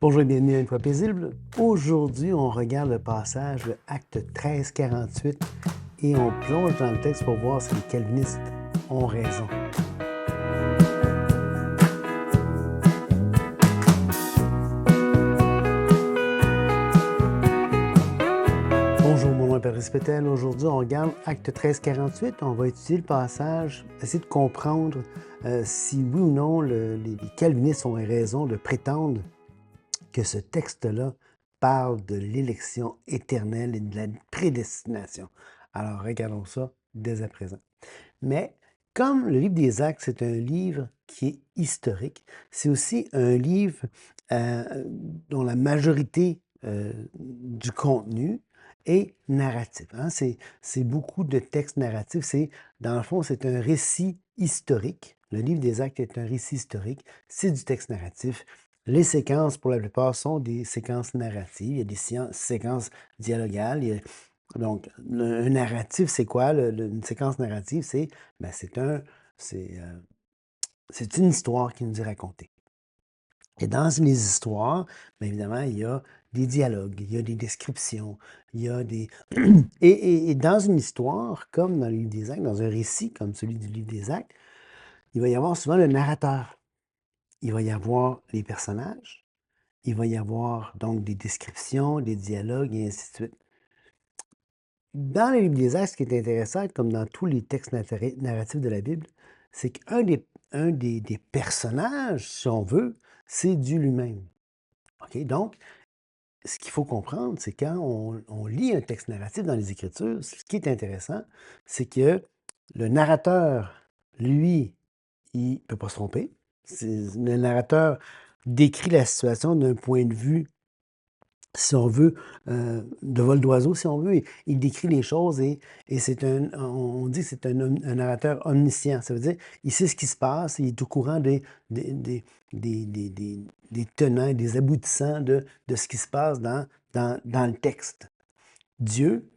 Bonjour et bienvenue à Une fois paisible. Aujourd'hui, on regarde le passage de Acte 13-48 et on plonge dans le texte pour voir si les calvinistes ont raison. Bonjour, mon nom est Patrice Pétel. Aujourd'hui, on regarde Acte 13-48. On va étudier le passage, essayer de comprendre si oui ou non les calvinistes ont raison de prétendre que ce texte-là parle de l'élection éternelle et de la prédestination. Alors, regardons ça dès à présent. Mais comme le livre des Actes, c'est un livre qui est historique, c'est aussi un livre dont la majorité du contenu est narratif. Hein? C'est beaucoup de textes narratifs. Dans le fond, c'est un récit historique. Le livre des Actes est un récit historique. C'est du texte narratif. Les séquences, pour la plupart, sont des séquences narratives. Il y a des séquences dialogales. Donc, un narratif, c'est quoi? Une séquence narrative, c'est c'est une histoire qui nous est racontée. Et dans les histoires, bien évidemment, il y a des dialogues, il y a des descriptions, il y a des... Et dans une histoire, comme dans le livre des Actes, dans un récit comme celui du livre des Actes, il va y avoir souvent le narrateur. Il va y avoir les personnages, il va y avoir donc des descriptions, des dialogues et ainsi de suite. Dans le livre des Actes, ce qui est intéressant, comme dans tous les textes narratifs de la Bible, c'est qu'un des personnages, si on veut, c'est Dieu lui-même. OK? Donc, ce qu'il faut comprendre, c'est quand on lit un texte narratif dans les Écritures, ce qui est intéressant, c'est que le narrateur, lui, il ne peut pas se tromper. Le narrateur décrit la situation d'un point de vue, si on veut, de vol d'oiseau, si on veut. Il décrit les choses et on dit que c'est un narrateur omniscient. Ça veut dire il sait ce qui se passe, il est au courant des tenants et des aboutissants de ce qui se passe dans le texte. Dieu,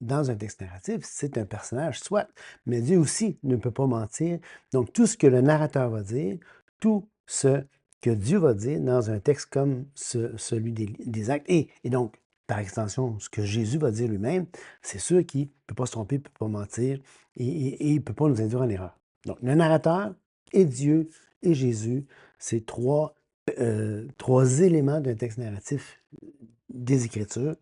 dans un texte narratif, c'est un personnage, soit, mais Dieu aussi ne peut pas mentir. Donc, tout ce que le narrateur va dire, tout ce que Dieu va dire dans un texte comme celui des Actes, et donc, par extension, ce que Jésus va dire lui-même, c'est sûr qu'il ne peut pas se tromper, il ne peut pas mentir, et il ne peut pas nous induire en erreur. Donc, le narrateur et Dieu et Jésus, c'est trois éléments d'un texte narratif des Écritures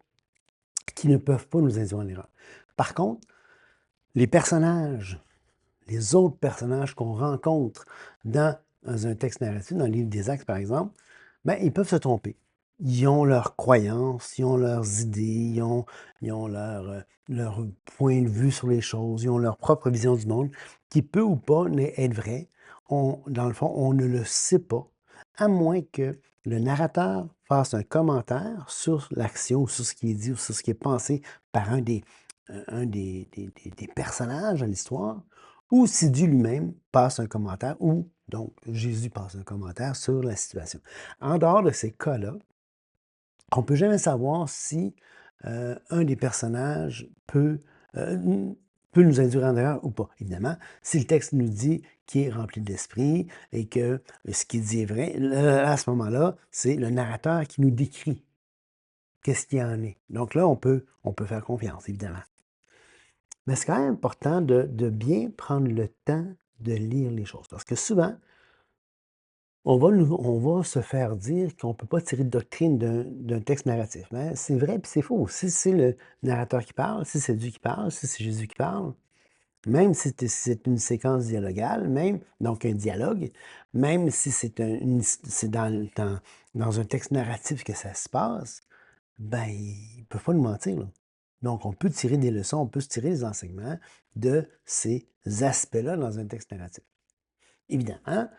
qui ne peuvent pas nous induire en erreur. Par contre, les personnages, les autres personnages qu'on rencontre dans un texte narratif, dans le livre des Actes, par exemple, bien, ils peuvent se tromper. Ils ont leurs croyances, ils ont leurs idées, ils ont leur point de vue sur les choses, ils ont leur propre vision du monde, qui peut ou pas être vrai. Dans le fond, on ne le sait pas, à moins que le narrateur fasse un commentaire sur l'action, ou sur ce qui est dit, ou sur ce qui est pensé par un des personnages dans l'histoire, ou si Dieu lui-même passe un commentaire, ou donc Jésus passe un commentaire sur la situation. En dehors de ces cas-là, on ne peut jamais savoir si un des personnages peut nous induire en erreur ou pas. Évidemment, si le texte nous dit qu'il est rempli d'esprit et que ce qu'il dit est vrai, là, à ce moment-là, c'est le narrateur qui nous décrit qu'est-ce qu'il y en est. Donc là, on peut faire confiance, évidemment. Mais c'est quand même important de bien prendre le temps de lire les choses. Parce que souvent, on va se faire dire qu'on ne peut pas tirer de doctrine d'un texte narratif. Mais c'est vrai puis c'est faux. Si c'est le narrateur qui parle, si c'est Dieu qui parle, si c'est Jésus qui parle, même si c'est une séquence dialogale, donc un dialogue, même si c'est dans un texte narratif que ça se passe, ben, ils ne peuvent pas nous mentir, là. Donc, on peut tirer des leçons, on peut se tirer des enseignements de ces aspects-là dans un texte narratif. Évidemment,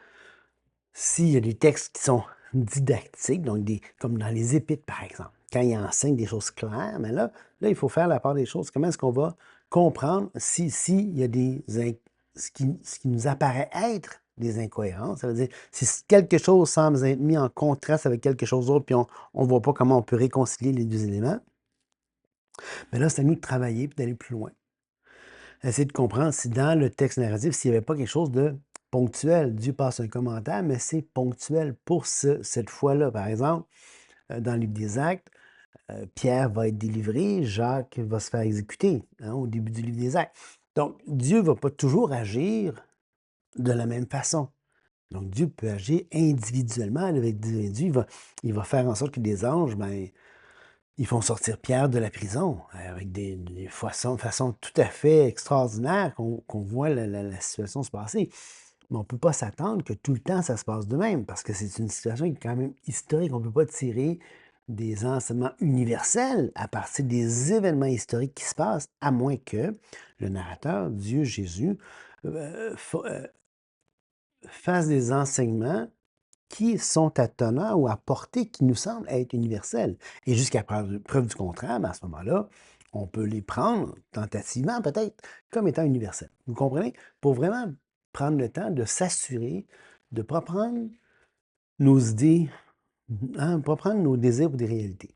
s'il y a des textes qui sont didactiques, donc comme dans les Épîtres, par exemple, quand ils enseignent des choses claires, mais là, il faut faire la part des choses. Comment est-ce qu'on va comprendre s'il y a ce qui nous apparaît être des incohérences? Ça veut dire, si quelque chose semble être mis en contraste avec quelque chose d'autre, puis on ne voit pas comment on peut réconcilier les deux éléments, mais là, c'est à nous de travailler et d'aller plus loin. Essayer de comprendre si dans le texte narratif, s'il n'y avait pas quelque chose de ponctuel. Dieu passe un commentaire, mais c'est ponctuel pour cette fois-là. Par exemple, dans le livre des Actes, Pierre va être délivré, Jacques va se faire exécuter, hein, au début du livre des Actes. Donc, Dieu ne va pas toujours agir de la même façon. Donc, Dieu peut agir individuellement avec des individus. Il va faire en sorte que des anges, ben, ils font sortir Pierre de la prison avec des façons tout à fait extraordinaires qu'on voit la situation se passer. Mais on ne peut pas s'attendre que tout le temps ça se passe de même parce que c'est une situation qui est quand même historique. On ne peut pas tirer des enseignements universels à partir des événements historiques qui se passent, à moins que le narrateur, Dieu, Jésus, fasse des enseignements qui sont à teneur ou à portée qui nous semblent être universels. Et jusqu'à preuve du contraire, ben, à ce moment-là, on peut les prendre tentativement peut-être comme étant universels. Vous comprenez? Pour vraiment prendre le temps de s'assurer de ne pas prendre nos idées, hein, pas prendre nos désirs pour des réalités.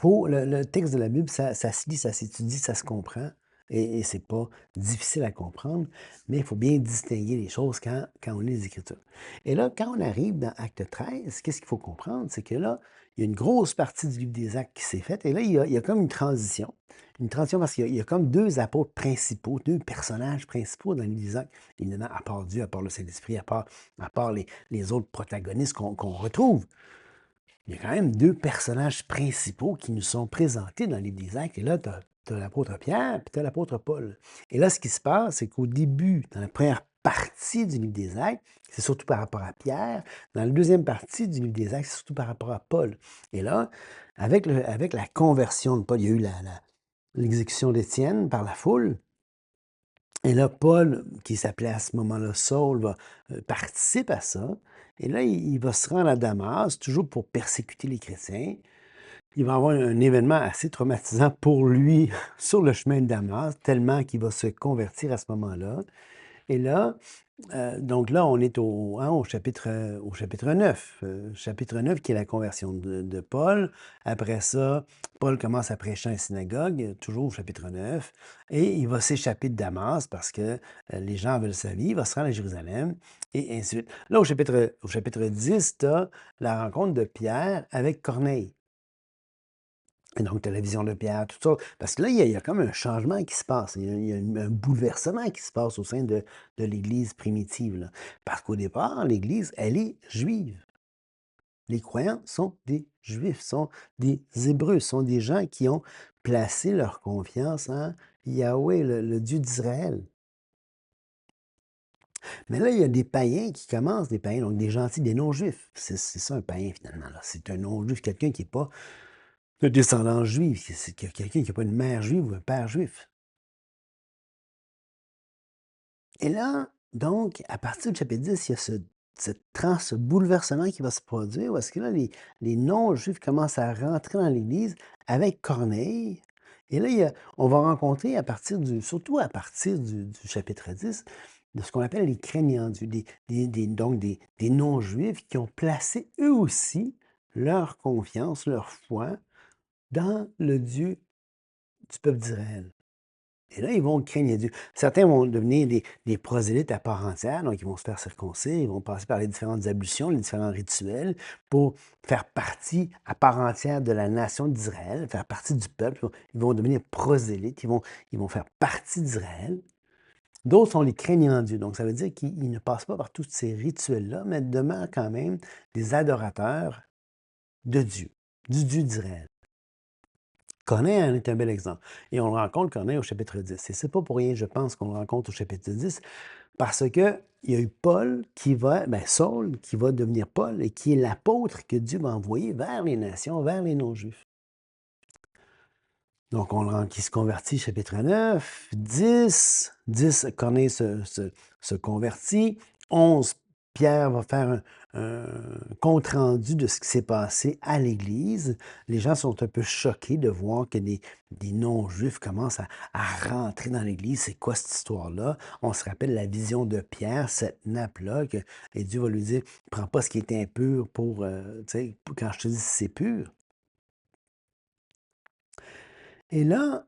Le texte de la Bible, ça se lit, ça s'étudie, ça se comprend. Et c'est pas difficile à comprendre, mais il faut bien distinguer les choses quand on lit les Écritures. Et là, quand on arrive dans Acte 13, qu'est-ce qu'il faut comprendre? C'est que là, il y a une grosse partie du livre des Actes qui s'est faite. Et là, il y a comme une transition. Une transition parce qu'il y a comme deux apôtres principaux, deux personnages principaux dans le livre des Actes. Évidemment, à part Dieu, à part le Saint-Esprit, à part les autres protagonistes qu'on retrouve. Il y a quand même deux personnages principaux qui nous sont présentés dans les des Actes. Et là, tu as l'apôtre Pierre et tu as l'apôtre Paul. Et là, ce qui se passe, c'est qu'au début, dans la première partie du livre des Actes, c'est surtout par rapport à Pierre. Dans la deuxième partie du livre des Actes, c'est surtout par rapport à Paul. Et là, avec la conversion de Paul, il y a eu l'exécution d'Étienne par la foule. Et là, Paul, qui s'appelait à ce moment-là Saul, participe à ça. Et là, il va se rendre à Damas, toujours pour persécuter les chrétiens. Il va avoir un événement assez traumatisant pour lui sur le chemin de Damas, tellement qu'il va se convertir à ce moment-là. Et là, donc là, on est au chapitre 9. Chapitre 9 qui est la conversion de Paul. Après ça, Paul commence à prêcher en synagogue, toujours au chapitre 9. Et il va s'échapper de Damas parce que les gens veulent sa vie. Il va se rendre à Jérusalem et ainsi de suite. Là, au chapitre 10, tu as la rencontre de Pierre avec Corneille. Et donc, tu as la vision de Pierre, tout ça. Parce que là, il y a comme un changement qui se passe. Il y a un bouleversement qui se passe au sein de l'Église primitive, là. Parce qu'au départ, l'Église, elle est juive. Les croyants sont des Juifs, sont des Hébreux, sont des gens qui ont placé leur confiance en Yahweh, le Dieu d'Israël. Mais là, il y a des païens qui commencent, des païens, donc des gentils, des non-juifs. C'est ça un païen, finalement, là. C'est un non-juif, quelqu'un qui n'est pas de descendance juive, c'est quelqu'un qui n'a pas une mère juive ou un père juif. Et là, donc, à partir du chapitre 10, il y a ce bouleversement qui va se produire, parce que là, les non-juifs commencent à rentrer dans l'Église avec Corneille. Et là, on va rencontrer surtout à partir du chapitre 10, de ce qu'on appelle les craignants Dieu, donc des non-juifs qui ont placé eux aussi leur confiance, leur foi dans le Dieu du peuple d'Israël. Et là, ils vont craindre Dieu. Certains vont devenir des prosélytes à part entière, donc ils vont se faire circoncire, ils vont passer par les différentes ablutions, les différents rituels pour faire partie à part entière de la nation d'Israël, faire partie du peuple. Ils vont devenir prosélytes, ils vont faire partie d'Israël. D'autres sont les craignants Dieu. Donc, ça veut dire qu'ils ne passent pas par tous ces rituels-là, mais demeurent quand même des adorateurs de Dieu, du Dieu d'Israël. Corneille en est un bel exemple. Et on le rencontre, Corneille, au chapitre 10. Et c'est pas pour rien, je pense, qu'on le rencontre au chapitre 10, parce que il y a eu Saul, qui va devenir Paul, et qui est l'apôtre que Dieu va envoyer vers les nations, vers les non-juifs. Donc, qui se convertit, chapitre 9, 10, Corneille se convertit, 11, Pierre va faire un compte-rendu de ce qui s'est passé à l'Église. Les gens sont un peu choqués de voir que des non-juifs commencent à rentrer dans l'Église. C'est quoi cette histoire-là? On se rappelle la vision de Pierre, cette nappe-là, et Dieu va lui dire, prends pas ce qui est impur quand je te dis c'est pur. Et là,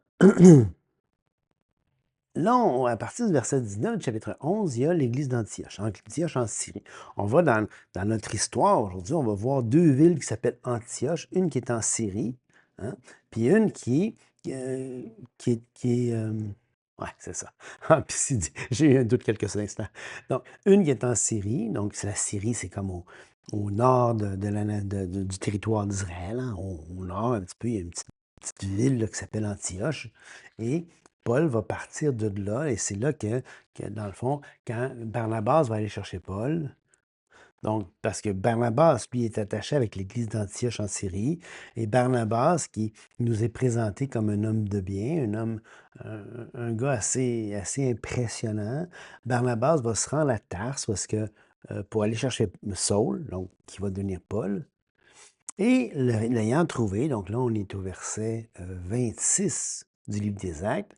là, à partir du verset 19 du chapitre 11, il y a l'église d'Antioche, Antioche en Syrie. On va dans notre histoire aujourd'hui, on va voir deux villes qui s'appellent Antioche, une qui est en Syrie, hein, puis une euh, qui est, ouais, c'est ça. Ah, puis j'ai eu un doute quelques instants. Donc, une qui est en Syrie, donc c'est la Syrie, c'est comme au nord du territoire d'Israël, hein, au nord un petit peu, il y a une petite ville là, qui s'appelle Antioche. Et Paul va partir de là, et c'est là que, dans le fond, quand Barnabas va aller chercher Paul, donc, parce que Barnabas, lui, est attaché avec l'église d'Antioche en Syrie, et Barnabas, qui nous est présenté comme un homme de bien, un gars assez impressionnant, Barnabas va se rendre à Tarse parce que, pour aller chercher Saul, donc, qui va devenir Paul, et l'ayant trouvé, donc là, on est au verset 26 du livre des Actes,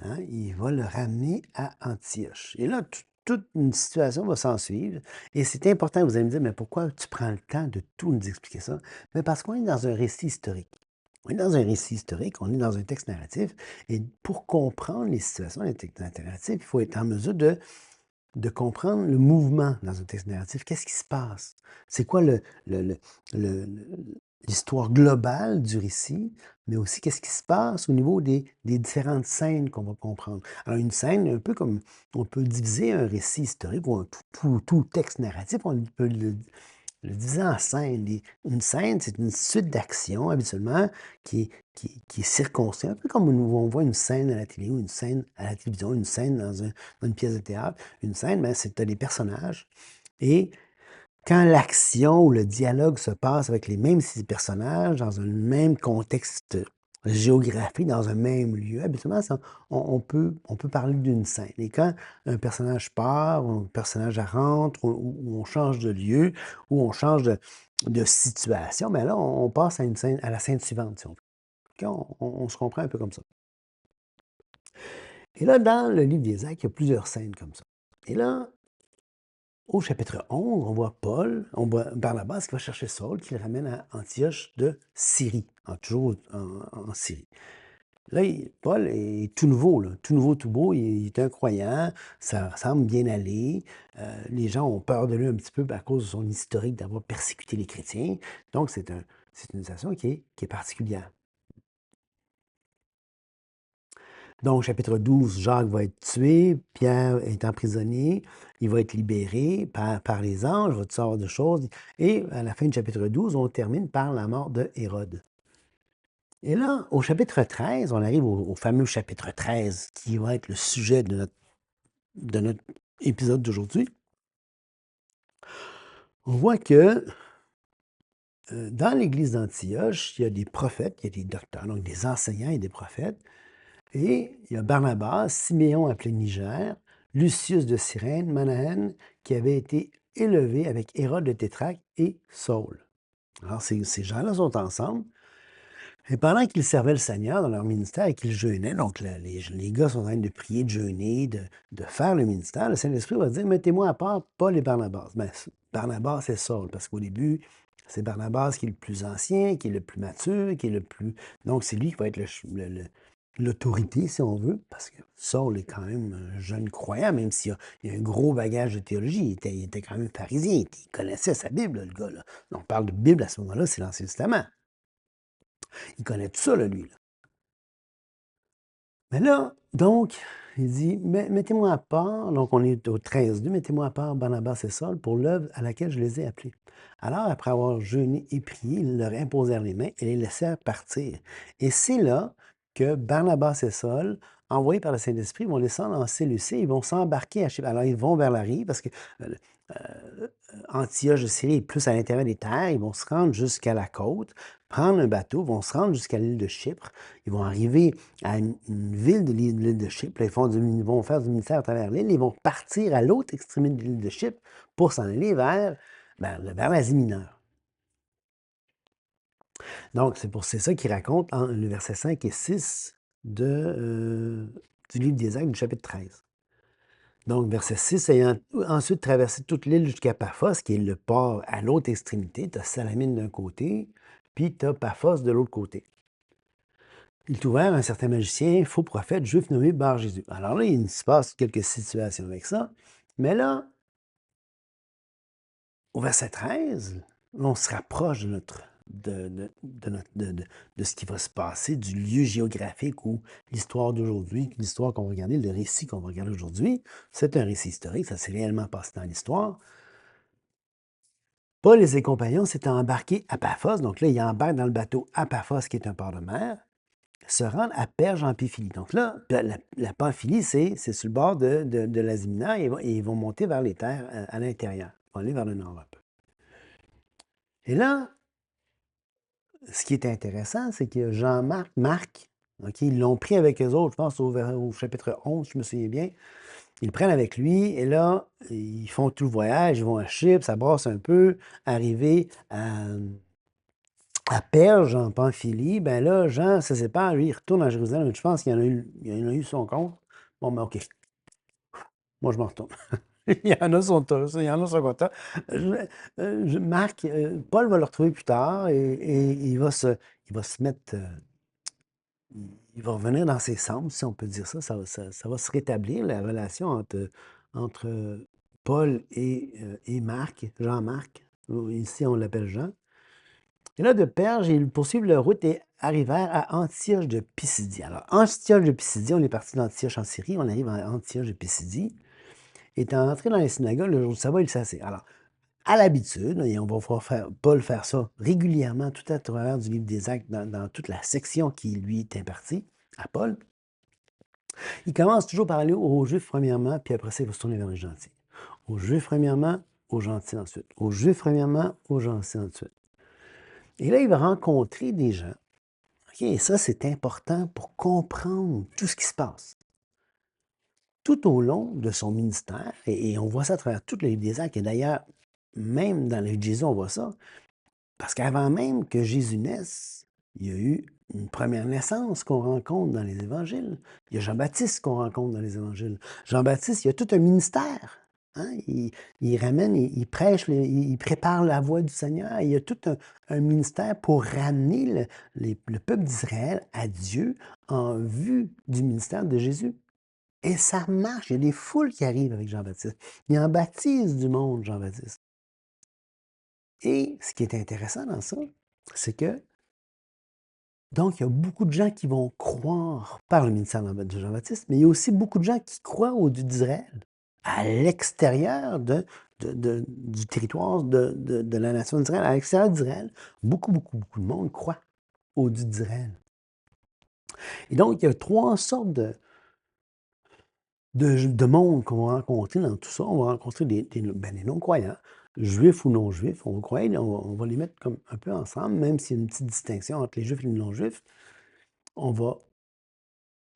hein, il va le ramener à Antioche. Et là, toute une situation va s'en suivre. Et c'est important, vous allez me dire, mais pourquoi tu prends le temps de tout nous expliquer ça? Mais parce qu'on est dans un récit historique. On est dans un récit historique, on est dans un texte narratif. Et pour comprendre les situations des textes narratifs, il faut être en mesure de comprendre le mouvement dans un texte narratif. Qu'est-ce qui se passe? C'est quoi le- le- le- l'histoire globale du récit, mais aussi qu'est-ce qui se passe au niveau des différentes scènes qu'on va comprendre. Alors, une scène, un peu comme on peut diviser un récit historique ou tout texte narratif, on peut le diviser en scènes. Une scène, c'est une suite d'actions, habituellement, qui est circonstanciée, un peu comme on voit une scène à la télé ou une scène à la télévision, une scène dans une pièce de théâtre. Une scène, ben, c'est tu as des personnages. Et quand l'action ou le dialogue se passe avec les mêmes 6 personnages dans un même contexte géographique, dans un même lieu, habituellement, on peut parler d'une scène. Et quand un personnage part, ou un personnage rentre, ou on change de lieu, ou on change de situation, bien là, on passe à la scène suivante, si on veut. OK, on se comprend un peu comme ça. Et là, dans le livre des Actes, il y a plusieurs scènes comme ça. Et là, au chapitre 11, on voit Paul, on voit Barnabas qui va chercher Saul, qui le ramène à Antioche de Syrie, toujours en Syrie. Là, Paul est tout nouveau, là, tout nouveau, tout beau, il est un croyant, ça semble bien aller. Les gens ont peur de lui un petit peu à cause de son historique d'avoir persécuté les chrétiens. Donc, c'est une situation qui est particulière. Donc, chapitre 12, Jacques va être tué, Pierre est emprisonné, il va être libéré par les anges, il va toutes sortes de choses. Et à la fin du chapitre 12, on termine par la mort de Hérode. Et là, au chapitre 13, on arrive au fameux chapitre 13, qui va être le sujet de notre épisode d'aujourd'hui. On voit que dans l'église d'Antioche, il y a des prophètes, il y a des docteurs, donc des enseignants et des prophètes. Et il y a Barnabas, Siméon appelé Niger, Lucius de Cyrène, Manahen, qui avait été élevé avec Hérode de Tétrarque et Saul. Alors, ces gens-là sont ensemble. Et pendant qu'ils servaient le Seigneur dans leur ministère et qu'ils jeûnaient, donc les gars sont en train de prier, de jeûner, de faire le ministère, le Saint-Esprit va dire, mettez-moi à part Paul et Barnabas. Ben, Barnabas et Saul, parce qu'au début, c'est Barnabas qui est le plus ancien, qui est le plus mature, qui est le plus... Donc, c'est lui qui va être l'autorité, si on veut, parce que Saul est quand même un jeune croyant, même s'il a un gros bagage de théologie. Il était quand même pharisien, il connaissait sa Bible, le gars. Là. On parle de Bible à ce moment-là, c'est l'Ancien Testament. Il connaît tout ça, là, lui. Là. Mais là, donc, il dit, mettez-moi à part, donc on est au 13-2, mettez-moi à part Barnabas et Saul pour l'œuvre à laquelle je les ai appelés. Alors, après avoir jeûné et prié, ils leur imposèrent les mains et les laissèrent partir. Et c'est là que Barnabas et Saul, envoyés par le Saint-Esprit, vont descendre en Séleucie, ils vont s'embarquer à Chypre. Alors, ils vont vers la rive parce que euh, Antioche de Syrie est plus à l'intérieur des terres. Ils vont se rendre jusqu'à la côte, prendre un bateau, vont se rendre jusqu'à l'île de Chypre. Ils vont arriver à une ville de l'île de Chypre. Là, ils vont faire du ministère à travers l'île. Ils vont partir à l'autre extrémité de l'île de Chypre pour s'en aller vers l'Asie mineure. Donc, c'est ça qu'il raconte en le verset 5 et 6 du livre des Actes, du chapitre 13. Donc, verset 6, ayant ensuite traversé toute l'île jusqu'à Paphos, qui est le port à l'autre extrémité, tu as Salamine d'un côté, puis tu as Paphos de l'autre côté. Il est ouvert à un certain magicien, faux prophète, juif nommé Bar-Jésus. Alors là, il se passe quelques situations avec ça. Mais là, au verset 13, on se rapproche de ce qui va se passer, du lieu géographique où l'histoire d'aujourd'hui, l'histoire qu'on va regarder, le récit qu'on va regarder aujourd'hui, c'est un récit historique, ça s'est réellement passé dans l'histoire. Paul et ses compagnons s'étaient embarqués à Paphos, donc là, ils embarquent dans le bateau à Paphos, qui est un port de mer, se rendent à Perge en Pamphylie. Donc là, la Pamphylie, c'est sur le bord de l'Asie mineure et ils vont monter vers les terres à l'intérieur. Ils vont aller vers le nord un peu. Et là, ce qui est intéressant, c'est que Jean-Marc, Marc, OK, ils l'ont pris avec eux autres, je pense au chapitre 11, je me souviens bien. Ils le prennent avec lui et là, ils font tout le voyage, ils vont à Chypre, ça brasse un peu, arrivé à Perge, en Pamphylie, ben là, Jean se sépare, lui, il retourne à Jérusalem. Je pense qu'il en a eu son compte. Bon, ben OK, moi, je m'en retourne. Il y en a il y en a son content. Marc, Paul va le retrouver plus tard et il va se mettre, il va revenir dans ses cendres, si on peut dire ça. Ça va se rétablir, la relation entre Paul et Marc, Jean-Marc. Ici, on l'appelle Jean. Et là, de Perge, ils poursuivent leur route et arrivèrent à Antioche de Pisidie. Alors, Antioche de Pisidie, on est parti d'Antioche en Syrie, on arrive à Antioche de Pisidie. Étant entré dans les synagogues, le jour du sabbat, il s'assied. Alors, à l'habitude, et on va voir Paul faire ça régulièrement tout à travers du livre des Actes, dans toute la section qui lui est impartie à Paul, il commence toujours par aller aux Juifs premièrement, puis après ça, il va se tourner vers les gentils. Aux Juifs premièrement, aux gentils ensuite. Aux Juifs premièrement, aux gentils ensuite. Et là, il va rencontrer des gens. OK, et ça, c'est important pour comprendre tout ce qui se passe. Tout au long de son ministère, et on voit ça à travers tous les livres des Actes, et d'ailleurs, même dans le livre de Jésus, on voit ça, parce qu'avant même que Jésus naisse, il y a eu une première naissance qu'on rencontre dans les évangiles. Il y a Jean-Baptiste qu'on rencontre dans les évangiles. Jean-Baptiste, il a tout un ministère. Hein? Il ramène, il prêche, il prépare la voie du Seigneur. Il y a tout un ministère pour ramener le peuple d'Israël à Dieu en vue du ministère de Jésus. Et ça marche. Il y a des foules qui arrivent avec Jean-Baptiste. Il en baptise du monde, Jean-Baptiste. Et ce qui est intéressant dans ça, c'est que, donc, il y a beaucoup de gens qui vont croire par le ministère de Jean-Baptiste, mais il y a aussi beaucoup de gens qui croient au Dieu d'Israël, à l'extérieur du territoire de la nation d'Israël. À l'extérieur d'Israël, beaucoup, beaucoup, beaucoup de monde croit au Dieu d'Israël. Et donc, il y a trois sortes de monde qu'on va rencontrer dans tout ça. On va rencontrer des non-croyants, juifs ou non-juifs. On va les mettre comme un peu ensemble, même s'il y a une petite distinction entre les juifs et les non-juifs. On va,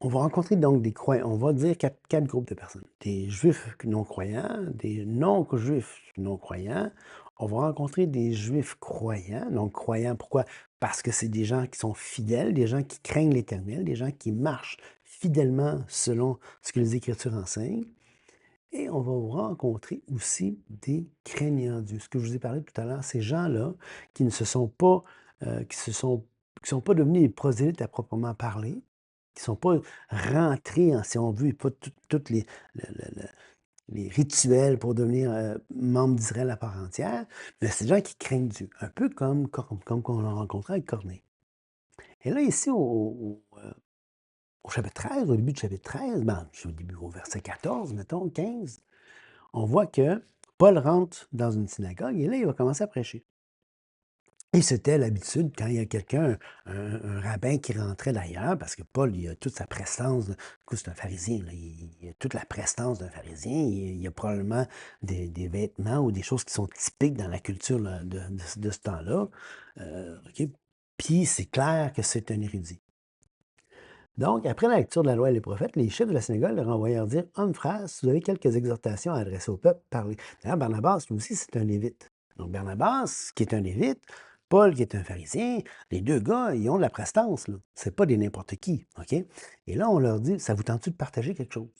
on va rencontrer donc des croyants. On va dire quatre groupes de personnes. Des juifs non-croyants, des non-juifs non-croyants. On va rencontrer des juifs croyants. Donc, croyants, pourquoi? Parce que c'est des gens qui sont fidèles, des gens qui craignent l'Éternel, des gens qui marchent fidèlement selon ce que les Écritures enseignent. Et on va rencontrer aussi des craignants Dieu. Ce que je vous ai parlé tout à l'heure, ces gens-là qui ne se sont pas, qui sont pas devenus des prosélytes à proprement parler, qui ne sont pas rentrés, si on veut, pas tous les rituels pour devenir membre d'Israël à part entière, mais c'est des gens qui craignent Dieu, un peu comme on l'a rencontré avec Corneille. Et là, ici, au chapitre 13, au début du chapitre 13, au début, au verset 14, mettons, 15, on voit que Paul rentre dans une synagogue et là, il va commencer à prêcher. Et c'était l'habitude, quand il y a quelqu'un, un rabbin qui rentrait d'ailleurs, parce que Paul, il a toute sa prestance, du coup, c'est un pharisien, là, il a toute la prestance d'un pharisien, il a probablement des vêtements ou des choses qui sont typiques dans la culture là, de ce temps-là. OK? Puis c'est clair que c'est un érudit. Donc, après la lecture de la loi et les prophètes, les chefs de la synagogue leur envoyèrent dire: Hommes, frères, si vous avez quelques exhortations à adresser au peuple, parlez. D'ailleurs, Barnabas, lui aussi, c'est un lévite. Donc, Barnabas, qui est un lévite, Paul, qui est un pharisien, les deux gars, ils ont de la prestance. Ce n'est pas des n'importe qui. OK? Et là, on leur dit: Ça vous tente-tu de partager quelque chose?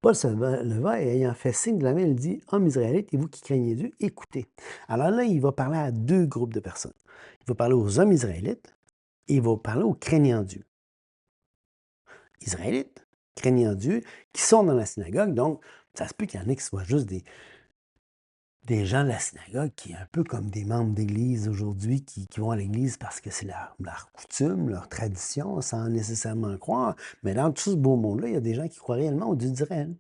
Paul se leva et ayant fait signe de la main, il dit: Hommes israélites, et vous qui craignez Dieu, écoutez. Alors là, il va parler à deux groupes de personnes. Il va parler aux hommes israélites, il va parler aux craignants Dieu. Israélites, craignant Dieu, qui sont dans la synagogue. Donc, ça se peut qu'il y en ait qui soient juste des gens de la synagogue qui, un peu comme des membres d'Église aujourd'hui, qui vont à l'Église parce que c'est leur coutume, leur tradition, sans nécessairement croire. Mais dans tout ce beau monde-là, il y a des gens qui croient réellement au Dieu d'Israël.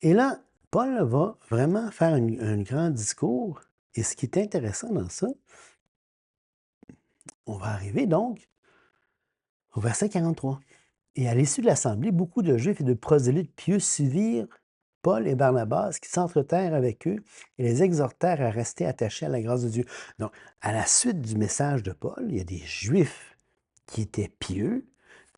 Et là, Paul va vraiment faire un grand discours. Et ce qui est intéressant dans ça, on va arriver donc au verset 43. Et à l'issue de l'assemblée, beaucoup de Juifs et de prosélytes pieux suivirent Paul et Barnabas qui s'entretèrent avec eux et les exhortèrent à rester attachés à la grâce de Dieu. Donc, à la suite du message de Paul, il y a des Juifs qui étaient pieux,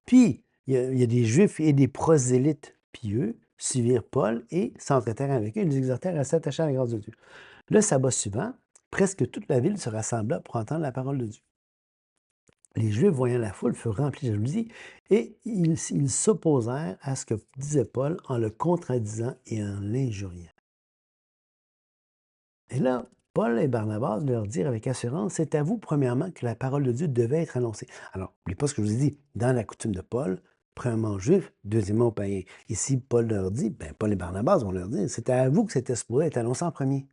puis il y a des Juifs et des prosélytes pieux suivirent Paul et s'entretèrent avec eux et les exhortèrent à s'attacher à la grâce de Dieu. Le sabbat suivant, presque toute la ville se rassembla pour entendre la parole de Dieu. Les Juifs, voyant la foule, furent remplis de jalousie et ils s'opposèrent à ce que disait Paul en le contredisant et en l'injuriant. Et là, Paul et Barnabas leur dirent avec assurance, c'est à vous, premièrement, que la parole de Dieu devait être annoncée. Alors, n'oubliez pas ce que je vous ai dit, dans la coutume de Paul, premièrement aux Juifs, deuxièmement aux païens. Ici, Paul leur dit, Paul et Barnabas vont leur dire, c'est à vous que c'était supposé être annoncé en premier.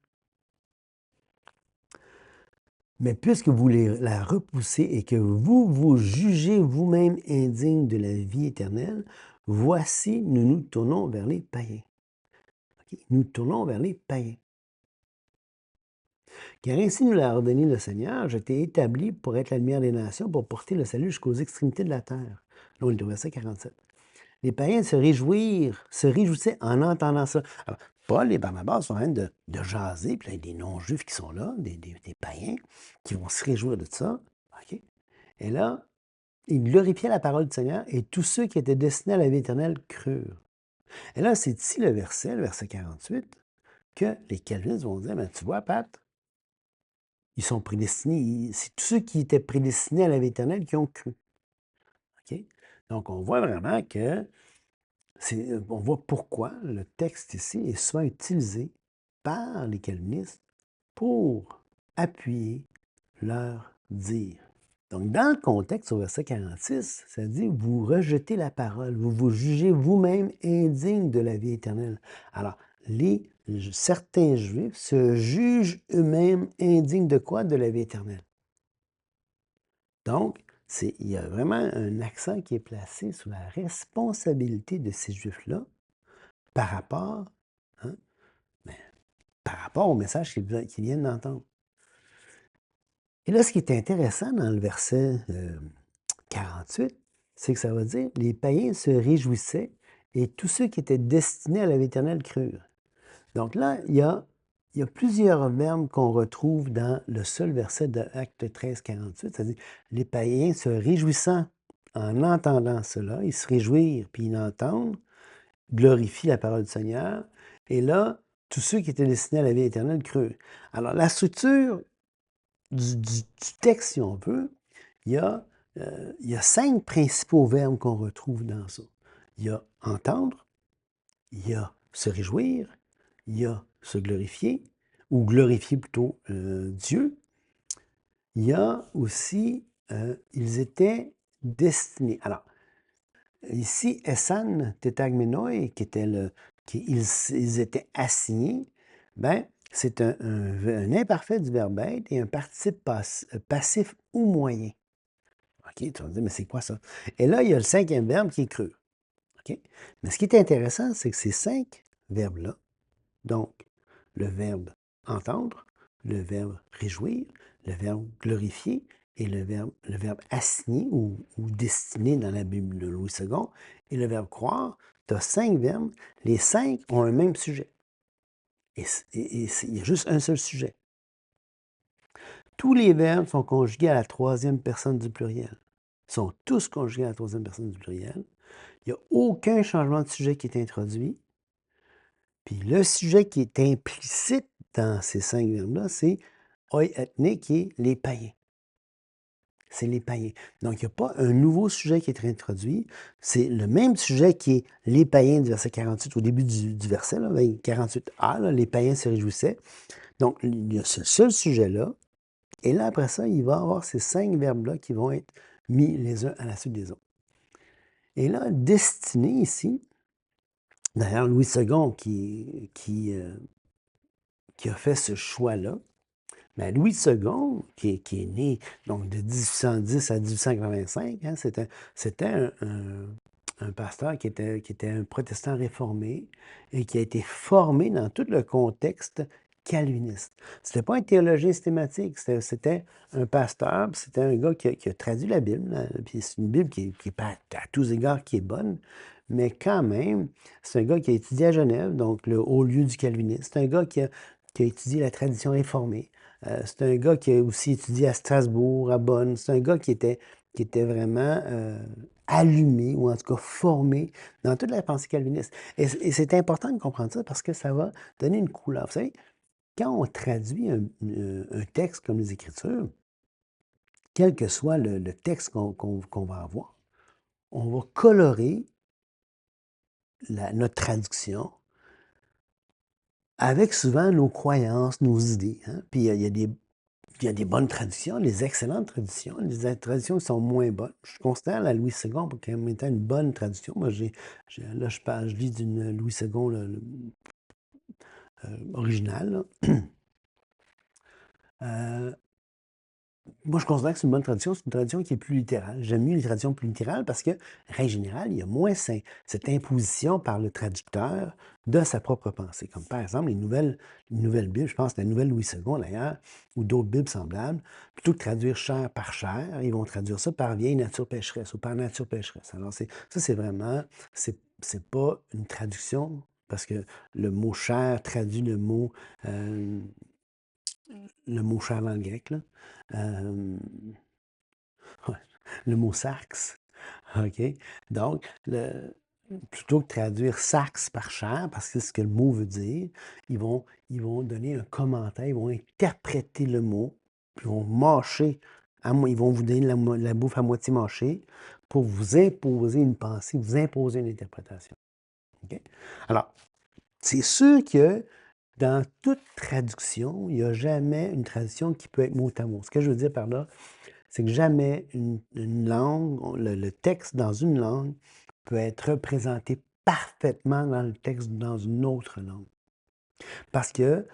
Mais puisque vous la repoussez et que vous vous jugez vous-même indigne de la vie éternelle, voici, nous nous tournons vers les païens. Okay? Nous tournons vers les païens. Car ainsi nous l'a ordonné le Seigneur, je t'ai établi pour être la lumière des nations, pour porter le salut jusqu'aux extrémités de la terre. Là, on est au verset 47. Les païens se réjouissaient en entendant ça. Alors, Paul et Barnabas sont en train de jaser, puis là, il y a des non-juifs qui sont là, des païens, qui vont se réjouir de ça. OK? Et là, ils glorifiaient la parole du Seigneur et tous ceux qui étaient destinés à la vie éternelle crurent. Et là, c'est ici le verset 48, que les calvinistes vont dire, tu vois, Pat, ils sont prédestinés, c'est tous ceux qui étaient prédestinés à la vie éternelle qui ont cru. OK? Donc, on voit vraiment que on voit pourquoi le texte ici est souvent utilisé par les calvinistes pour appuyer leur dire. Donc, dans le contexte, au verset 46, ça dit « Vous rejetez la parole, vous vous jugez vous-même indigne de la vie éternelle. » Alors, certains Juifs se jugent eux-mêmes indignes de quoi? De la vie éternelle. Donc, il y a vraiment un accent qui est placé sur la responsabilité de ces Juifs-là par rapport, hein, par rapport au message qu'ils viennent d'entendre. Et là, ce qui est intéressant dans le verset 48, c'est que ça va dire « Les païens se réjouissaient et tous ceux qui étaient destinés à la vie éternelle crurent. » Donc là, il y a plusieurs verbes qu'on retrouve dans le seul verset de Acte 13, 48, c'est-à-dire les païens se réjouissant en entendant cela, ils se réjouirent, puis ils l'entendent, glorifient la parole du Seigneur, et là, tous ceux qui étaient destinés à la vie éternelle crurent. Alors, la structure du texte, si on veut, il y a 5 principaux verbes qu'on retrouve dans ça. Il y a entendre, il y a se réjouir, il y a se glorifier, ou glorifier plutôt Dieu. Il y a aussi, ils étaient destinés. Alors, ici, Essan tetagmenoi, ils étaient assignés, c'est un imparfait du verbe être et un participe passif ou moyen. OK, tu vas me dire, mais c'est quoi ça? Et là, il y a le 5e verbe qui est creux. OK? Mais ce qui est intéressant, c'est que ces 5 verbes-là, donc le verbe entendre, le verbe réjouir, le verbe glorifier et le verbe assigner ou destiner dans la Bible de Louis II et le verbe croire, tu as 5 verbes. Les 5 ont un même sujet. Et il y a juste un seul sujet. Tous les verbes sont conjugués à la 3e personne du pluriel. Ils sont tous conjugués à la 3e personne du pluriel. Il n'y a aucun changement de sujet qui est introduit. Puis le sujet qui est implicite dans ces 5 verbes-là, c'est oi ethne, qui est les païens. C'est les païens. Donc, il n'y a pas un nouveau sujet qui est introduit. C'est le même sujet qui est les païens du verset 48, au début du verset, là, 48a, là, les païens se réjouissaient. Donc, il y a ce seul sujet-là. Et là, après ça, il va y avoir ces 5 verbes-là qui vont être mis les uns à la suite des autres. Et là, destiné ici, d'ailleurs, Louis II qui a fait ce choix-là, mais Louis II, qui est né donc de 1810 à 1885, hein, c'était un pasteur qui était un protestant réformé et qui a été formé dans tout le contexte calviniste. C'était pas un théologien systématique, c'était un pasteur, puis c'était un gars qui a traduit la Bible, hein, puis c'est une Bible qui est pas à tous égards qui est bonne, mais quand même, c'est un gars qui a étudié à Genève, donc le haut lieu du calvinisme. C'est un gars qui a étudié la tradition réformée. C'est un gars qui a aussi étudié à Strasbourg, à Bonn. C'est un gars qui était vraiment allumé, ou en tout cas formé dans toute la pensée calviniste. Et c'est important de comprendre ça parce que ça va donner une couleur. Vous savez, quand on traduit un texte comme les Écritures, quel que soit le texte qu'on va avoir, on va colorer notre traduction avec souvent nos croyances, nos idées. Hein. Puis il y a des bonnes traditions, des excellentes traditions, des traditions qui sont moins bonnes. Je considère la Louis II comme étant une bonne tradition. Moi, là, je lis d'une Louis II originale. Euh, Moi, je considère que c'est une bonne tradition. C'est une tradition qui est plus littérale. J'aime mieux les traditions plus littérales parce que, règle générale, il y a moins cette imposition par le traducteur de sa propre pensée. Comme par exemple les nouvelles Bibles, je pense que la nouvelle Louis II d'ailleurs, ou d'autres Bibles semblables, plutôt que de traduire chair par chair, ils vont traduire ça par vieille nature pécheresse ou par nature pécheresse. Alors, ça, c'est vraiment, c'est pas une traduction parce que le mot chair traduit euh, le mot chair dans le grec, là. Euh, ouais, le mot sarx. OK? Donc, plutôt que de traduire sarx par chair, parce que c'est ce que le mot veut dire, ils vont donner un commentaire, ils vont interpréter le mot, puis ils vont mâcher, ils vont vous donner la bouffe à moitié mâchée pour vous imposer une pensée, vous imposer une interprétation. OK? Alors, c'est sûr que dans toute traduction, il n'y a jamais une traduction qui peut être mot à mot. Ce que je veux dire par là, c'est que jamais une langue, le texte dans une langue peut être représenté parfaitement dans le texte dans une autre langue. Parce que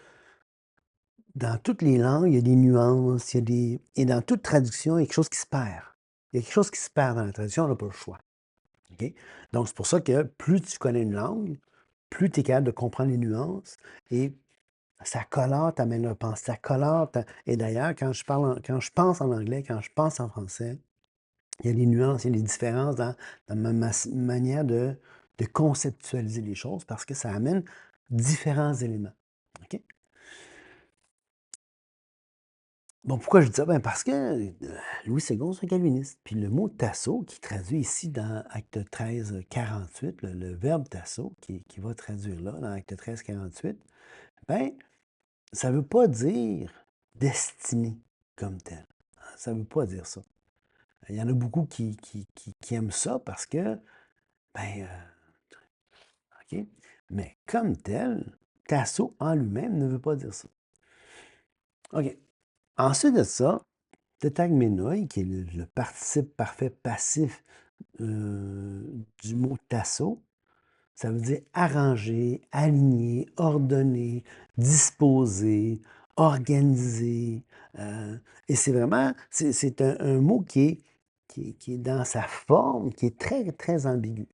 dans toutes les langues, il y a des nuances, et dans toute traduction, il y a quelque chose qui se perd. Il y a quelque chose qui se perd dans la traduction, on n'a pas le choix. OK? Donc, c'est pour ça que plus tu connais une langue, plus tu es capable de comprendre les nuances et ça colore ta manière de penser, ça colore Et d'ailleurs, quand je pense en anglais, quand je pense en français, il y a des nuances, il y a des différences dans ma manière de conceptualiser les choses parce que ça amène différents éléments. OK? Bon, pourquoi je dis ça? Ben parce que Louis II, c'est un calviniste. Puis le mot tasso, qui traduit ici dans Acte 13, 48, le verbe tasso, qui va traduire là, dans Acte 13, 48, ben, ça ne veut pas dire destiné comme tel. Ça ne veut pas dire ça. Il y en a beaucoup qui aiment ça parce que, ben, OK? Mais comme tel, tasso en lui-même ne veut pas dire ça. OK. Ensuite de ça, tetagmenoi, qui est le participe parfait passif du mot tasso, ça veut dire arranger, aligner, ordonner, disposer, organiser. Et c'est vraiment, c'est un mot qui est dans sa forme, qui est très, très ambigu.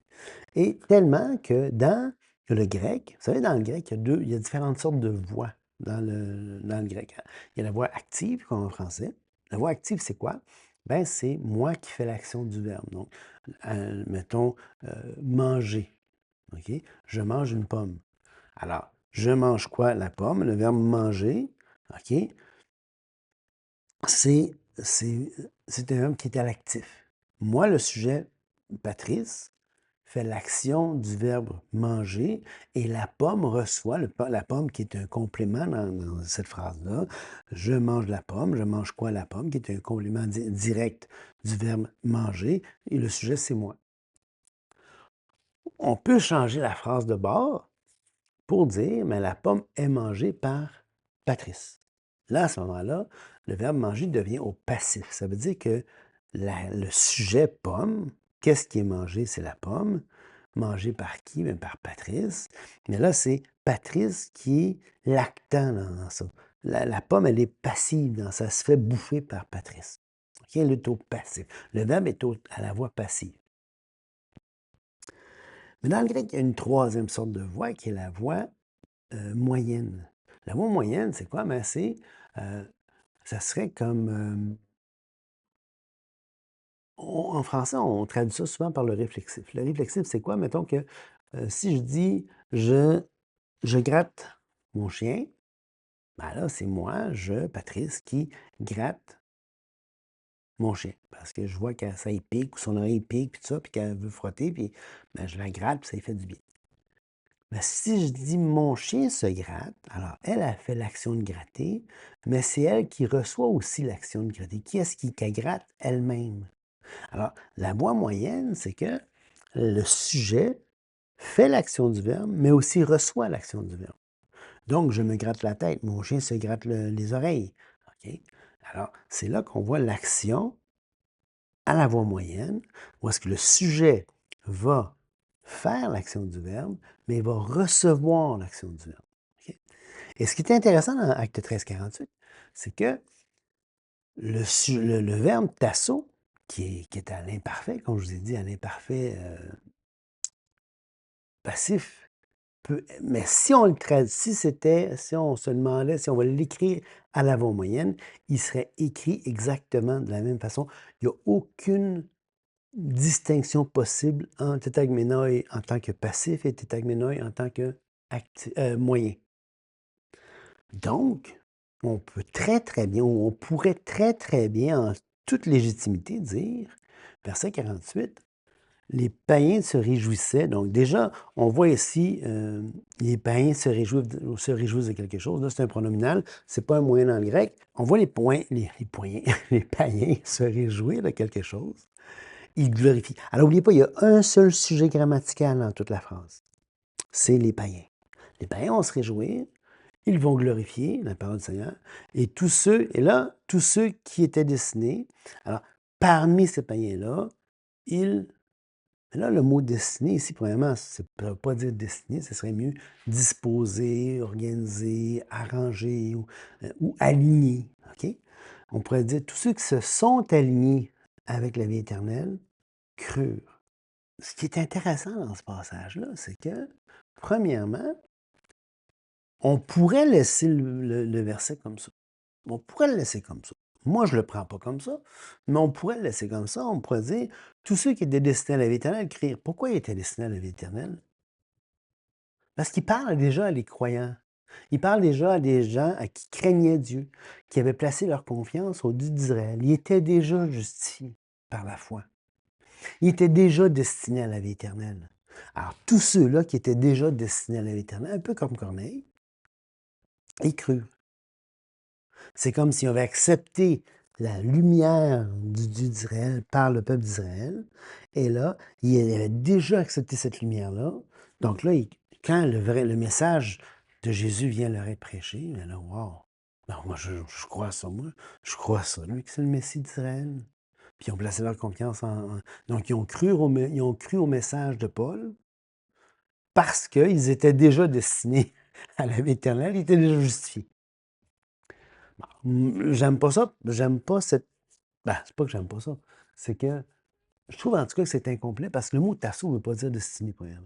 Et tellement que dans le grec, vous savez, dans le grec, il y a différentes sortes de voix dans le grec. Hein. Il y a la voix active, comme en français. La voix active, c'est quoi? Ben, c'est moi qui fais l'action du verbe. Donc, mettons, manger. OK? Je mange une pomme. Alors, je mange quoi? La pomme, le verbe manger. OK? C'est, c'est, c'est un verbe qui est à l'actif. Moi, le sujet, Patrice, fait l'action du verbe manger et la pomme reçoit, la pomme qui est un complément dans cette phrase-là. Je mange la pomme, je mange quoi la pomme, qui est un complément direct du verbe manger et le sujet, c'est moi. On peut changer la phrase de bord pour dire, mais la pomme est mangée par Patrice. Là, à ce moment-là, le verbe manger devient au passif. Ça veut dire que le sujet pomme, qu'est-ce qui est mangé? C'est la pomme. Mangé par qui? Bien, par Patrice. Mais là, c'est Patrice qui est l'actant dans ça. La pomme, elle est passive dans ça. Elle se fait bouffer par Patrice. OK? Elle est au passif. Le verbe est à la voix passive. Mais dans le grec, il y a une troisième sorte de voix qui est la voix moyenne. La voix moyenne, c'est quoi? Ben, ça serait comme... en français, on traduit ça souvent par le réflexif. Le réflexif, c'est quoi? Mettons que si je dis je gratte mon chien, ben là, c'est moi, Patrice, qui gratte mon chien. Parce que je vois que ça y pique, ou son oreille pique, puis tout ça, puis qu'elle veut frotter, puis ben, je la gratte, puis ça lui fait du bien. Ben, si je dis mon chien se gratte, alors elle a fait l'action de gratter, mais c'est elle qui reçoit aussi l'action de gratter. Qui est-ce qui gratte? Elle-même. Alors, la voix moyenne, c'est que le sujet fait l'action du verbe, mais aussi reçoit l'action du verbe. Donc, je me gratte la tête, mon chien se gratte les oreilles. OK? Alors, c'est là qu'on voit l'action à la voix moyenne, où est-ce que le sujet va faire l'action du verbe, mais il va recevoir l'action du verbe. OK? Et ce qui est intéressant dans Acte 13-48, c'est que le verbe tasso, qui est à l'imparfait, comme je vous ai dit, à l'imparfait passif, mais si on le traduit, si on se demandait si on va l'écrire à la voix moyenne, il serait écrit exactement de la même façon. Il n'y a aucune distinction possible entre tétagménoi en tant que passif et tétagménoi en tant que moyen. Donc, on peut très bien, ou on pourrait très bien, en toute légitimité, dire, verset 48, les païens se réjouissaient. Donc déjà, on voit ici, les païens se réjouissent de quelque chose. Là, c'est un pronominal, c'est pas un moyen dans le grec. On voit les païens se réjouir de quelque chose. Ils glorifient. Alors, n'oubliez pas, il y a un seul sujet grammatical dans toute la phrase. C'est les païens. Les païens vont se réjouir, ils vont glorifier la parole du Seigneur. Et tous ceux qui étaient destinés, alors, parmi ces païens-là, mais là, le mot destiné ici, premièrement, ça ne veut pas dire destiné, ce serait mieux disposer, organiser, arranger ou aligner. OK? On pourrait dire tous ceux qui se sont alignés avec la vie éternelle crurent. Ce qui est intéressant dans ce passage-là, c'est que, premièrement, on pourrait laisser le verset comme ça. On pourrait le laisser comme ça. Moi, je ne le prends pas comme ça, mais on pourrait le laisser comme ça. On pourrait dire, tous ceux qui étaient destinés à la vie éternelle crient. Pourquoi ils étaient destinés à la vie éternelle? Parce qu'il parle déjà à des croyants. Il parle déjà à des gens qui craignaient Dieu, qui avaient placé leur confiance au Dieu d'Israël. Ils étaient déjà justifiés par la foi. Ils étaient déjà destinés à la vie éternelle. Alors, tous ceux-là qui étaient déjà destinés à la vie éternelle, un peu comme Corneille, ils crurent. C'est comme s'ils avaient accepté la lumière du Dieu d'Israël par le peuple d'Israël. Et là, ils avaient déjà accepté cette lumière-là. Donc là, quand le message de Jésus vient leur être prêché, ben là, wow! Ben, moi, je crois à ça, moi. Je crois à ça, lui, que c'est le Messie d'Israël. Puis ils ont placé leur confiance donc, ils ont cru au message de Paul parce qu'ils étaient déjà destinés à la vie éternelle, ils étaient déjà justifiés. J'aime pas ça. J'aime pas cette. Ben, c'est pas que j'aime pas ça. C'est que je trouve en tout cas que c'est incomplet parce que le mot tasso ne veut pas dire destiné pour elle.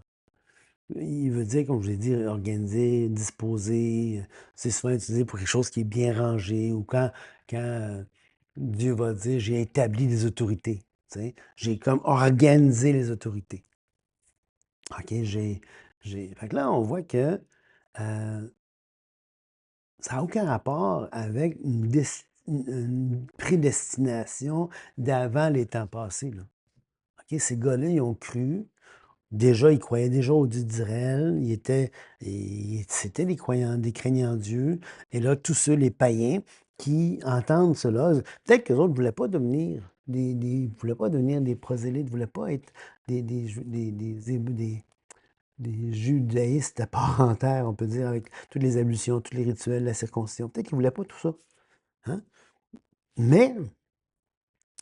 Il veut dire, comme je l'ai dit, organiser, disposer. C'est souvent utilisé pour quelque chose qui est bien rangé ou quand Dieu va dire j'ai établi des autorités. J'ai comme organisé les autorités. OK, Fait que là, on voit que euh, ça n'a aucun rapport avec une prédestination d'avant les temps passés, là. OK, ces gars-là, ils ont cru. Déjà, ils croyaient déjà au Dieu d'Israël. C'était des croyants, des craignants Dieu. Et là, tous ceux, les païens, qui entendent cela, peut-être que les autres ne voulaient pas devenir voulaient pas devenir des prosélytes, ne voulaient pas être des judaïstes à part entière, on peut dire, avec toutes les ablutions, tous les rituels, la circoncision. Peut-être qu'ils ne voulaient pas tout ça. Hein? Mais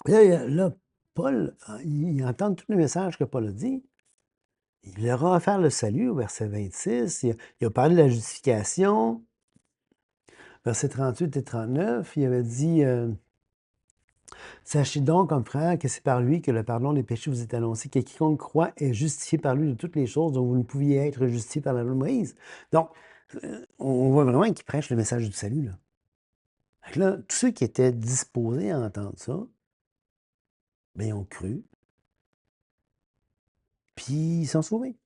Là, Paul, il entend tout le message que Paul a dit. Il leur a offert le salut au verset 26. Il a parlé de la justification. Versets 38 et 39, il avait dit Sachez donc, comme frère, que c'est par lui que le pardon des péchés vous est annoncé, que quiconque croit est justifié par lui de toutes les choses dont vous ne pouviez être justifié par la loi de Moïse. Donc, on voit vraiment qu'il prêche le message du salut. Là. Fait que là, tous ceux qui étaient disposés à entendre ça, ben, ils ont cru, puis ils sont sauvés,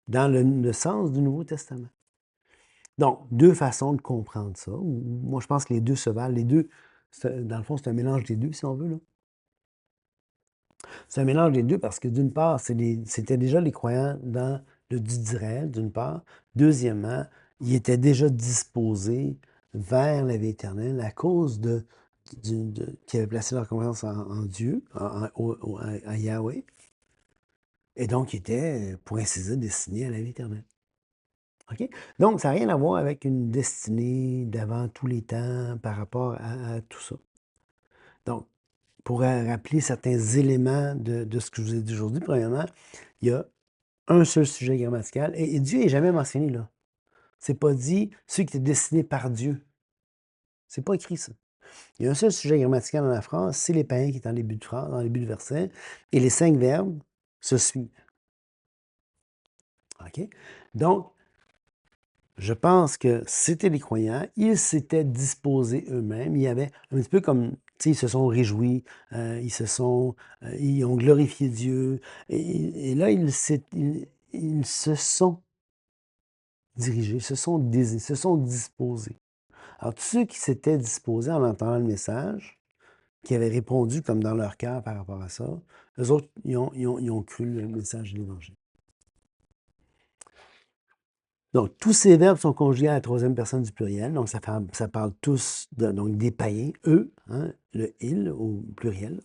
dans le sens du Nouveau Testament. Donc, deux façons de comprendre ça. Moi, je pense que les deux se valent. Les deux, dans le fond, c'est un mélange des deux, si on veut. Là. C'est un mélange des deux parce que, d'une part, c'était déjà les croyants dans le Dieu d'Israël, d'une part. Deuxièmement, ils étaient déjà disposés vers la vie éternelle à cause qui avaient placé leur confiance en Dieu, à Yahweh. Et donc, ils étaient, pour ainsi dire, destinés à la vie éternelle. OK? Donc, ça n'a rien à voir avec une destinée d'avant tous les temps par rapport à tout ça. Donc, pour rappeler certains éléments de ce que je vous ai dit aujourd'hui, premièrement, il y a un seul sujet grammatical et Dieu n'est jamais mentionné là. C'est pas dit ceux qui étaient destinés par Dieu. C'est pas écrit ça. Il y a un seul sujet grammatical dans la phrase, c'est les païens qui est en début de phrase, en début de verset, et les 5 verbes se suivent. OK? Donc, je pense que c'était les croyants, ils s'étaient disposés eux-mêmes, il y avait un petit peu comme, tu sais, ils se sont réjouis, ils ont glorifié Dieu, et là, ils se sont dirigés, se sont disposés. Alors, tous ceux qui s'étaient disposés en entendant le message, qui avaient répondu comme dans leur cœur par rapport à ça, eux autres, ils ont cru le message de l'Évangile. Donc, tous ces verbes sont conjugués à la troisième personne du pluriel. Donc, ça parle tous donc des païens, eux, hein, le il au pluriel.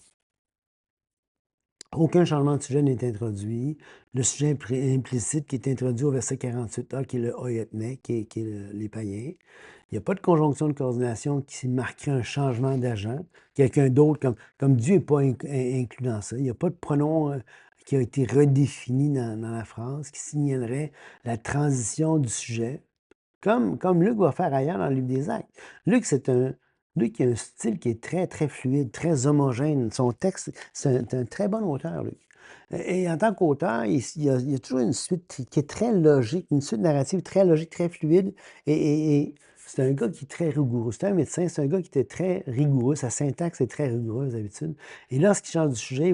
Aucun changement de sujet n'est introduit. Le sujet implicite qui est introduit au verset 48a, qui est le oiotne, qui est les païens. Il n'y a pas de conjonction de coordination qui marquerait un changement d'agent. Quelqu'un d'autre, comme Dieu n'est pas inclus dans ça. Il n'y a pas de pronom qui a été redéfini dans la phrase qui signalerait la transition du sujet comme Luc va faire ailleurs dans le livre des Actes. Luc a un style qui est très, très fluide, très homogène. Son texte, c'est un très bon auteur, Luc. Et en tant qu'auteur, il y a toujours une suite qui est très logique, une suite narrative très logique, très fluide. Et c'est un gars qui est très rigoureux. C'est un médecin, c'est un gars qui était très rigoureux. Sa syntaxe est très rigoureuse d'habitude. Et lorsqu'il change du sujet,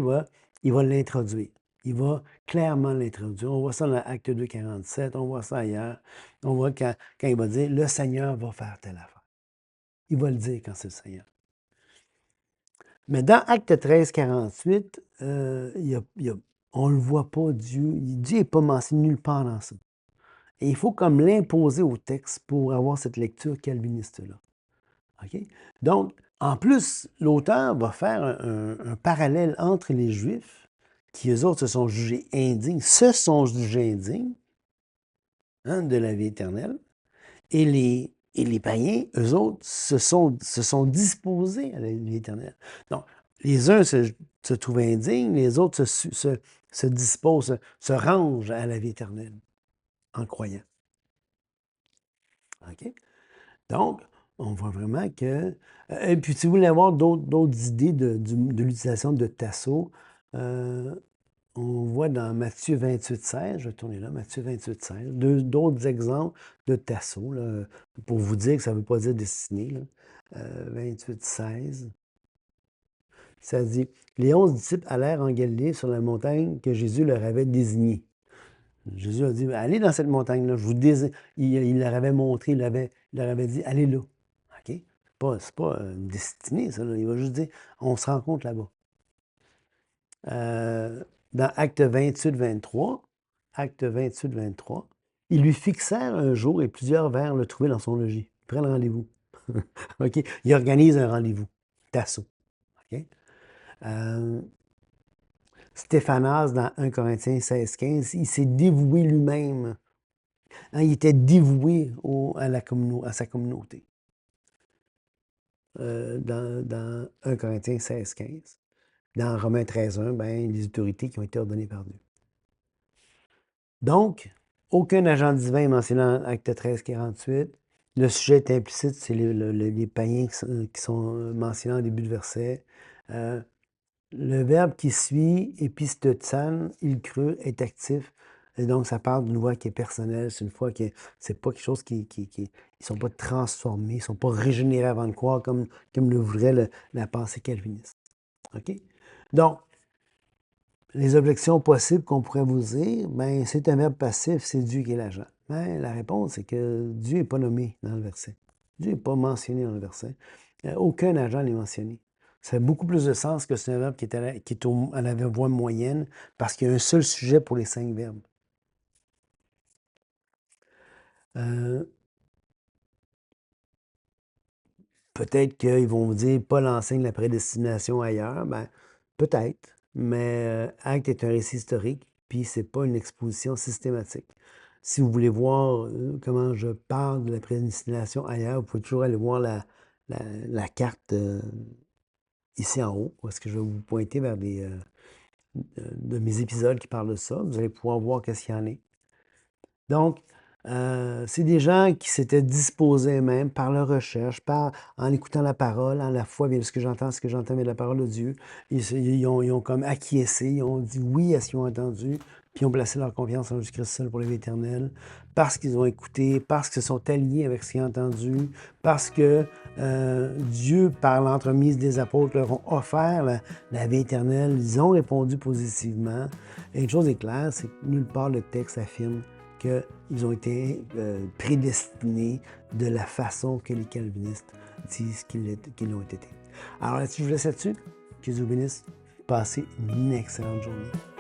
il va l'introduire. Il va clairement l'introduire. On voit ça dans l'acte 2, 47, on voit ça ailleurs. On voit quand il va dire le Seigneur va faire telle affaire. Il va le dire quand c'est le Seigneur. Mais dans Acte 13, 48, on ne le voit pas, Dieu. Dieu n'est pas mentionné nulle part dans ça. Et il faut comme l'imposer au texte pour avoir cette lecture calviniste-là. OK? Donc, en plus, l'auteur va faire un parallèle entre les Juifs, qui eux autres se sont jugés indignes, hein, de la vie éternelle, et les païens, eux autres, se sont disposés à la vie éternelle. Donc, les uns se trouvent indignes, les autres se disposent, se rangent à la vie éternelle en croyant. OK? Donc, on voit vraiment que... Et puis, si vous voulez avoir d'autres idées de l'utilisation de Tasso, on voit dans Matthieu 28, 16, je vais tourner là, Matthieu 28, 16, d'autres exemples de Tasso, là, pour vous dire que ça ne veut pas dire destiné. Là. 28, 16, ça dit, les 11 disciples allèrent en Galilée sur la montagne que Jésus leur avait désignée. Jésus a dit, allez dans cette montagne-là, je vous désigne. Il leur avait montré, il leur avait dit, allez là. OK? C'est pas une destinée, ça. Là. Il va juste dire, on se rencontre là-bas. Dans Acte 28, 23, Acte 28, 23, ils lui fixèrent un jour et plusieurs vinrent le trouver dans son logis. Ils prennent rendez-vous. OK? Ils organisent un rendez-vous. Tasso. OK? Stéphanas, dans 1 Corinthiens 16, 15, il s'est dévoué lui-même. Hein, il était dévoué à sa communauté. Dans 1 Corinthiens 16, 15. dans Romains 13:1, ben, les autorités qui ont été ordonnées par Dieu. Donc, aucun agent divin est mentionné en Acte 13:48. Le sujet est implicite, c'est les païens qui sont mentionnés en début de verset. Le verbe qui suit, epistetsan, il creux, est actif. Et donc, ça parle d'une voix qui est personnelle. C'est une foi qui c'est pas quelque chose ils sont pas transformés, ils sont pas régénérés avant de croire comme le voudrait la pensée calviniste. OK? Donc, les objections possibles qu'on pourrait vous dire, ben, c'est un verbe passif, c'est Dieu qui est l'agent. Ben, la réponse, c'est que Dieu n'est pas nommé dans le verset. Dieu n'est pas mentionné dans le verset. Aucun agent n'est mentionné. Ça fait beaucoup plus de sens que c'est un verbe qui est à la voix moyenne parce qu'il y a un seul sujet pour les 5 verbes. Euh, Peut-être qu'ils vont vous dire Paul enseigne la prédestination ailleurs. Ben, peut-être, mais Acte est un récit historique, puis c'est pas une exposition systématique. Si vous voulez voir comment je parle de la prédestination ailleurs, vous pouvez toujours aller voir la carte ici en haut, où est-ce que je vais vous pointer vers de mes épisodes qui parlent de ça. Vous allez pouvoir voir qu'est-ce qu'il y en a. Donc, c'est des gens qui s'étaient disposés même par leur recherche, en écoutant la parole, en la foi, bien ce que j'entends, mais de la parole de Dieu. Ils ont comme acquiescé, ils ont dit oui à ce qu'ils ont entendu, puis ils ont placé leur confiance en Jésus-Christ seul pour la vie éternelle, parce qu'ils ont écouté, parce qu'ils se sont alignés avec ce qu'ils ont entendu, parce que Dieu, par l'entremise des apôtres, leur ont offert la vie éternelle. Ils ont répondu positivement. Et une chose est claire, c'est que nulle part le texte affirme qu'ils ont été prédestinés de la façon que les calvinistes disent qu'ils l'ont été. Alors là-dessus, je vous laisse là-dessus. Que Dieu vous bénisse. Passez une excellente journée.